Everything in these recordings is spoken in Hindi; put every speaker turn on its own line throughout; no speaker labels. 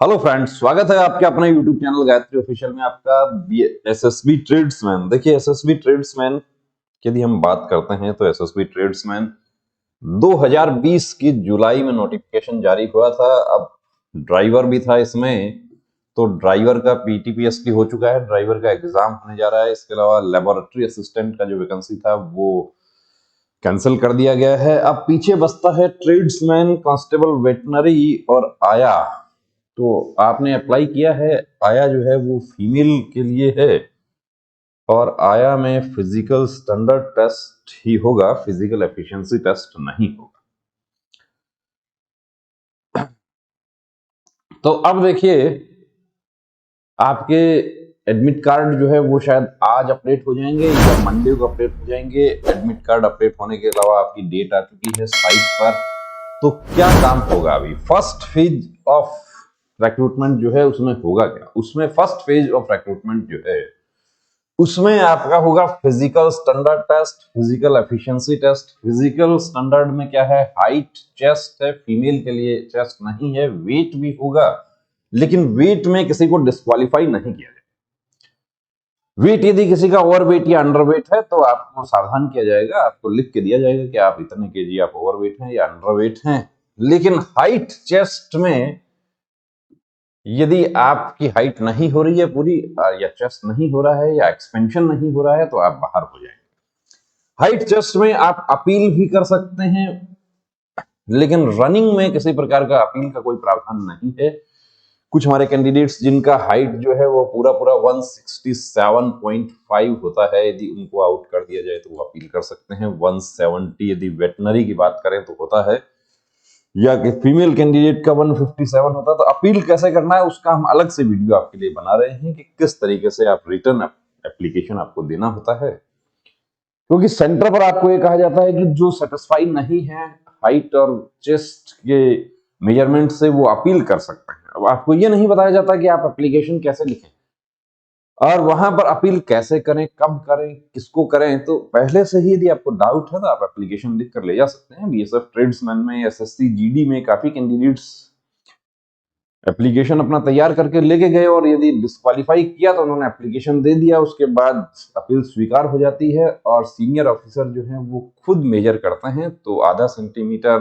हेलो फ्रेंड्स, स्वागत है आपके अपने यूट्यूब चैनल गायत्री ऑफिशियल में आपका एसएसबी ट्रेड्समैन। देखिए, एसएसबी ट्रेड्समैन की यदि हम बात करते हैं तो एसएसबी ट्रेड्समैन 2020 की जुलाई में नोटिफिकेशन जारी हुआ था। अब ड्राइवर भी था इसमें, तो ड्राइवर का पीटीपीएसटी हो चुका है, ड्राइवर का एग्जाम होने जा रहा है। इसके अलावा लेबोरेटरी असिस्टेंट का जो वैकेंसी था वो कैंसिल कर दिया गया है। अब पीछे बचता है ट्रेड्समैन, कांस्टेबल, वेटनरी और आया। तो आपने अप्लाई किया है, आया जो है वो फीमेल के लिए है और आया में फिजिकल स्टैंडर्ड टेस्ट ही होगा, फिजिकल एफिशिएंसी टेस्ट नहीं होगा। तो अब देखिए, आपके एडमिट कार्ड जो है वो शायद आज अपडेट हो जाएंगे या मंडे को अपडेट हो जाएंगे। एडमिट कार्ड अपडेट होने के अलावा आपकी डेट आ चुकी है साइट पर। तो क्या काम होगा अभी फर्स्ट फेज ऑफ रिक्रूटमेंट जो है उसमें होगा क्या? उसमें फर्स्ट फेज ऑफ रिक्रूटमेंट जो है उसमें आपका होगा physical standard test, physical efficiency test. Physical standard में क्या है? हाइट, चेस्ट है, फीमेल के लिए चेस्ट नहीं है। वेट भी होगा, लेकिन वेट में किसी को डिस्क्वालीफाई नहीं किया जाएगा। वेट यदि किसी का ओवर वेट या अंडर वेट है तो आपको सावधान किया जाएगा, आपको लिख के दिया जाएगा कि आप इतने केजी आप ओवर वेट हैं या अंडर वेट हैं। लेकिन हाइट, चेस्ट में यदि आपकी हाइट नहीं हो रही है पूरी, या चेस्ट नहीं हो रहा है या एक्सपेंशन नहीं हो रहा है, तो आप बाहर हो जाएंगे। हाइट, चेस्ट में आप अपील भी कर सकते हैं, लेकिन रनिंग में किसी प्रकार का अपील का कोई प्रावधान नहीं है। कुछ हमारे कैंडिडेट्स जिनका हाइट जो है वो पूरा 167.5 होता है, यदि उनको आउट कर दिया जाए तो वो अपील कर सकते हैं। 170 यदि वेटनरी की बात करें तो होता है, या कि फीमेल कैंडिडेट का 157 होता है। तो अपील कैसे करना है उसका हम अलग से वीडियो आपके लिए बना रहे हैं कि किस तरीके से आप रिटर्न एप्लीकेशन आपको देना होता है। क्योंकि सेंटर पर आपको ये कहा जाता है कि जो सेटिस्फाई नहीं है हाइट और चेस्ट के मेजरमेंट से वो अपील कर सकते हैं। अब आपको ये नहीं बताया जाता कि आप एप्लीकेशन कैसे लिखें और वहां पर अपील कैसे करें, कब करें, किसको करें। तो पहले से ही यदि आपको डाउट है तो आप एप्लीकेशन लिख कर ले जा सकते हैं। बीएसएफ ट्रेड्समैन में, एसएससी जीडी में काफी कैंडिडेट्स एप्लीकेशन अपना तैयार करके लेके गए और यदि डिस्क्वालीफाई किया तो उन्होंने एप्लीकेशन दे दिया, उसके बाद अपील स्वीकार हो जाती है और सीनियर ऑफिसर जो है वो खुद मेजर करते हैं। तो आधा सेंटीमीटर,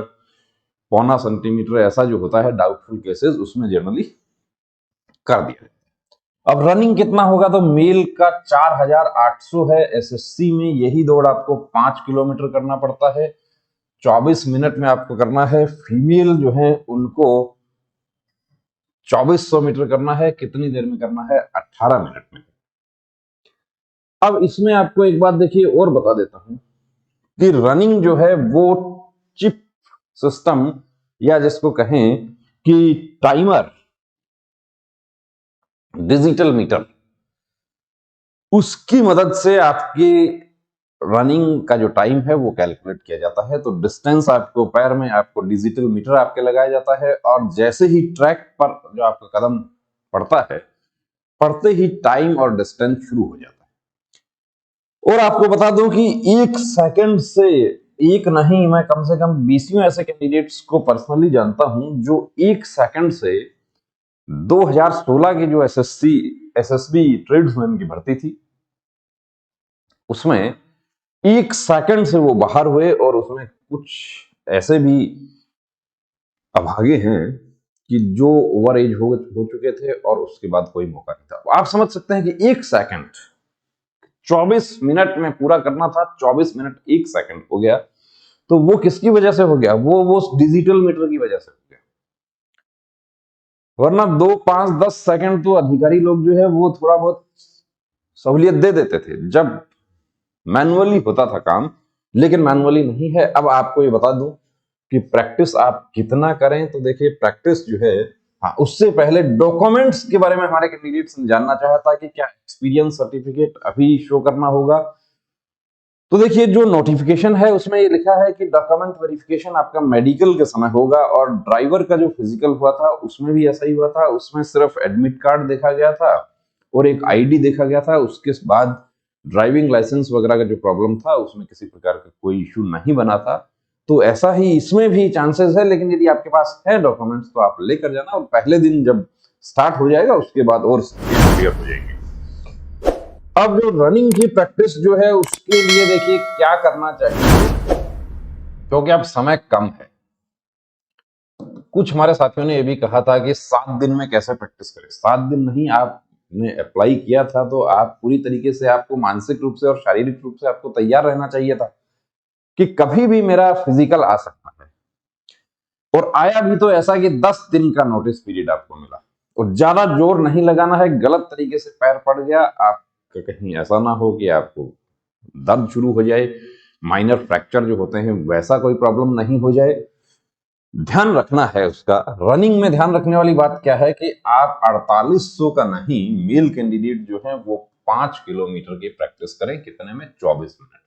पौना सेंटीमीटर ऐसा जो होता है डाउटफुल केसेस, उसमें जनरली कर दिया। अब रनिंग कितना होगा? तो मेल का 4800 है। एसएससी में यही दौड़ आपको 5 किलोमीटर करना पड़ता है, 24 मिनट में आपको करना है। फीमेल जो है उनको 2400 मीटर करना है। कितनी देर में करना है? 18 मिनट में। अब इसमें आपको एक बात देखिए और बता देता हूं कि रनिंग जो है वो चिप सिस्टम, या जिसको कहें कि टाइमर, डिजिटल मीटर, उसकी मदद से आपकी रनिंग का जो टाइम है वो कैलकुलेट किया जाता है। तो डिस्टेंस आपको पैर में, आपको डिजिटल मीटर आपके लगाया जाता है और जैसे ही ट्रैक पर जो आपका कदम पड़ता है, पड़ते ही टाइम और डिस्टेंस शुरू हो जाता है। और आपको बता दूं कि 1 सेकंड से, एक नहीं, मैं कम से कम 20 ऐसे कैंडिडेट्स को पर्सनली जानता हूं जो 1 सेकंड से 2016 की जो एसएसबी ट्रेड्समैन की भर्ती थी उसमें 1 सेकंड से वो बाहर हुए। और उसमें कुछ ऐसे भी अभागे हैं कि जो ओवर एज हो चुके थे और उसके बाद कोई मौका नहीं था। आप समझ सकते हैं कि 1 सेकंड 24 मिनट में पूरा करना था, 24 मिनट 1 सेकंड हो गया। तो वो किसकी वजह से हो गया? वो डिजिटल मीटर की वजह से हो गया। वरना 2, 5, 10 सेकंड तो अधिकारी लोग जो है वो थोड़ा बहुत सहूलियत दे देते थे जब मैनुअली होता था काम, लेकिन मैनुअली नहीं है। अब आपको ये बता दूं कि प्रैक्टिस आप कितना करें। तो देखिए, प्रैक्टिस जो है, हाँ, उससे पहले डॉक्यूमेंट्स के बारे में हमारे कैंडिडेट्स ने जानना चाहा था कि क्या एक्सपीरियंस सर्टिफिकेट अभी शो करना होगा। तो देखिए, जो नोटिफिकेशन है उसमें ये लिखा है कि डॉक्यूमेंट वेरिफिकेशन आपका मेडिकल के समय होगा। और ड्राइवर का जो फिजिकल हुआ था उसमें भी ऐसा ही हुआ था। उसमें सिर्फ एडमिट कार्ड देखा गया था और एक आईडी देखा गया था। उसके बाद ड्राइविंग लाइसेंस वगैरह का जो प्रॉब्लम था उसमें किसी प्रकार का कोई इश्यू नहीं बना था। तो ऐसा ही इसमें भी चांसेस है, लेकिन यदि आपके पास है डॉक्यूमेंट्स तो आप लेकर जाना। और पहले दिन जब स्टार्ट हो जाएगा, उसके बाद और क्लियर हो जाएंगे। अब जो रनिंग की प्रैक्टिस जो है उसके लिए देखिए क्या करना चाहिए, क्योंकि अब समय कम है। कुछ हमारे साथियों ने यह भी कहा था कि 7 दिन में कैसे प्रैक्टिस करें। 7 दिन नहीं, आपने अप्लाई किया था तो आप पूरी तरीके से, आपको मानसिक रूप से और शारीरिक रूप से आपको तैयार रहना चाहिए था कि कभी भी मेरा फिजिकल आ सकता है। और आया भी तो ऐसा कि 10 दिन का नोटिस पीरियड आपको मिला, और ज्यादा जोर नहीं लगाना है। गलत तरीके से पैर पड़ गया आपका, कहीं ऐसा ना हो कि आपको दर्द शुरू हो जाए, माइनर फ्रैक्चर जो होते हैं वैसा कोई प्रॉब्लम नहीं हो जाए, ध्यान रखना है उसका। रनिंग में ध्यान रखने वाली बात क्या है कि आप 4800 का नहीं, मेल कैंडिडेट जो है वो 5 किलोमीटर की प्रैक्टिस करें। कितने में? 24 मिनट।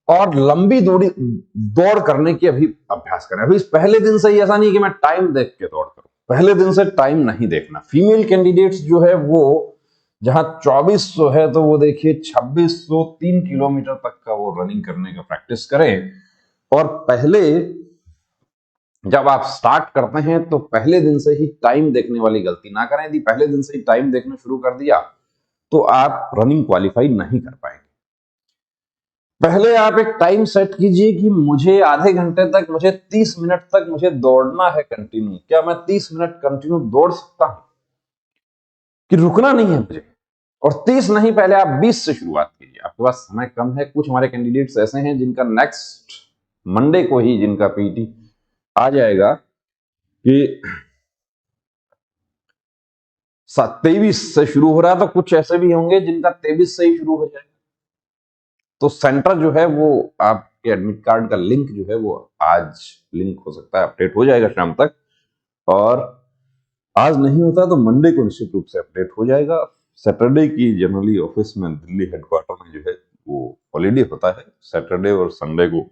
और लंबी दौड़ करने की अभी अभ्यास करें। अभी पहले दिन से ही ऐसा नहीं कि मैं टाइम देख के दौड़ करूं, पहले दिन से टाइम नहीं देखना। फीमेल कैंडिडेट्स जो है वो जहां 2400 है तो वो देखिए 2603 किलोमीटर तक का वो रनिंग करने का प्रैक्टिस करें। और पहले जब आप स्टार्ट करते हैं तो पहले दिन से ही टाइम देखने वाली गलती ना करें। यदि पहले दिन से ही टाइम देखना शुरू कर दिया तो आप रनिंग क्वालिफाई नहीं कर पाएंगे। पहले आप एक टाइम सेट कीजिए कि मुझे आधे घंटे तक, मुझे 30 मिनट तक मुझे दौड़ना है कंटिन्यू। क्या मैं 30 मिनट कंटिन्यू दौड़ सकता हूं? कि रुकना नहीं है मुझे। और 30 नहीं, पहले आप 20 से शुरुआत कीजिए। आपके पास समय कम है। कुछ हमारे कैंडिडेट्स ऐसे हैं जिनका नेक्स्ट मंडे को ही जिनका पीटी आ जाएगा कि 23 से शुरू हो रहा है, तो कुछ ऐसे भी होंगे जिनका 23 से ही शुरू हो जाएगा। तो सेंटर जो है वो आपके एडमिट कार्ड का लिंक जो है वो आज लिंक हो सकता है, अपडेट हो जाएगा शाम तक। और आज नहीं होता तो मंडे को निश्चित रूप से अपडेट हो जाएगा। सैटरडे की जनरली ऑफिस में, दिल्ली हेडक्वार्टर में जो है वो हॉलीडे होता है। सैटरडे और संडे को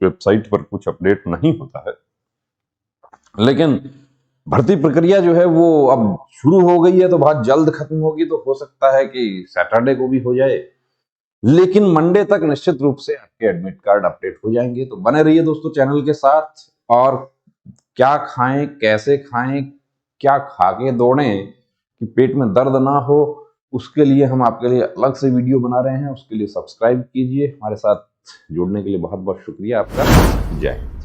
वेबसाइट पर कुछ अपडेट नहीं होता है। लेकिन भर्ती प्रक्रिया जो है वो अब शुरू हो गई है, तो बहुत जल्द खत्म होगी। तो हो सकता है कि सैटरडे को भी हो जाए, लेकिन मंडे तक निश्चित रूप से आपके एडमिट कार्ड अपडेट हो जाएंगे। तो बने रहिए दोस्तों चैनल के साथ। और क्या खाएं, कैसे खाएं, क्या खा के दौड़ें कि पेट में दर्द ना हो, उसके लिए हम आपके लिए अलग से वीडियो बना रहे हैं। उसके लिए सब्सक्राइब कीजिए। हमारे साथ जुड़ने के लिए बहुत बहुत शुक्रिया आपका। जय हिंद।